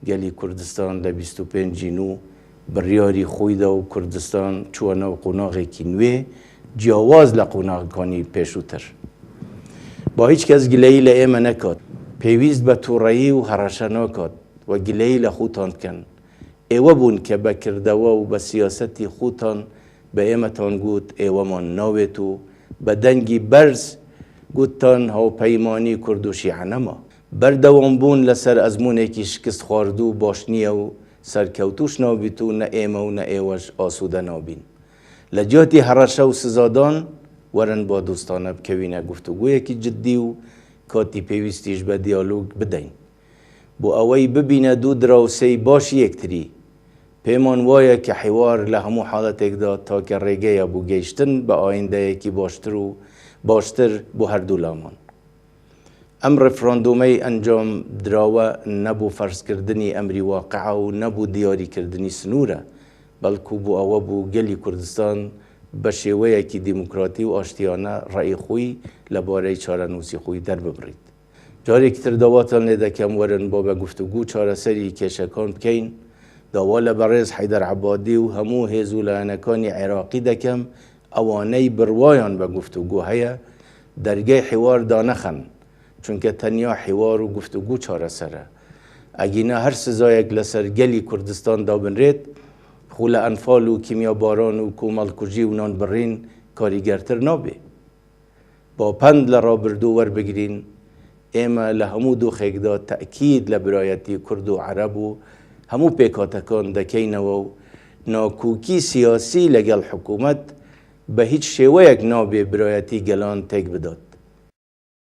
گلی کردستان ل 25 جینو بریاری خوی دا و کردستان چوانا و قناغ کینوی جیاواز لقناغ کانی پیشوتر با هیچ کس گلهی لئیمه نکاد پیویست به تورایی و هرشه نکاد و گلهی لخوتان کن ایوه بون که به کردوا و به سیاستی خوتان به ایمتان گوت ایوه من ناویتو به دنگی برز گوتان ها پیمانی کرد و شیعه نما بردوام بون لسر ازمونه که شکست خواردو باشنیه و سرکوتوش نابیتو نه ایمه و نه ایوش آسوده نابین لجاتی هرشه و سزادان ورن با دوستانه بکوینه گفتگویه که جدی و کاتی پیوستیش به دیالوگ بدین بو اوی ببینه دو دراوسی باش یکتری پیمان وایه که حوار لهمو حالت اگدا تا که ریگه بو گیشتن به آینده یکی باشتر بو هر دو لامان ام رفراندومی انجام دراوه نبو فرض کردنی امری واقعه و نبو دیاری کردنی سنوره بلکو بو اوه بو گلی کردستان به شیوه که دموکراتی و آشتیانه رأی خوی لباره چارنوسی خوی در ببرید. جاری که تر دواتان لیده کم ورن با به گفتگو چاره سری کشکان بکین دوال برز حیدر عبادی و همو هیزولانکانی عراقی دکم اوانه بروایان به گفتگو هیا درگه حوار دانخن چونکه تنیا حوار و گفتگو چاره سره اگینا هر سزایک لسر گلی کردستان دابن رید خول انفال و کیمیا باران و کومال کجی و نان برین کاریگرتر نابه با پند لرا بردو ور بگرین ایما لهمو دو خیگدا تأکید لبرایتی کرد و عرب و همو پیکاتکان دکین و ناکوکی سیاسی لگل حکومت به هیچ شیوه یک نابه برایتی گلان تک بداد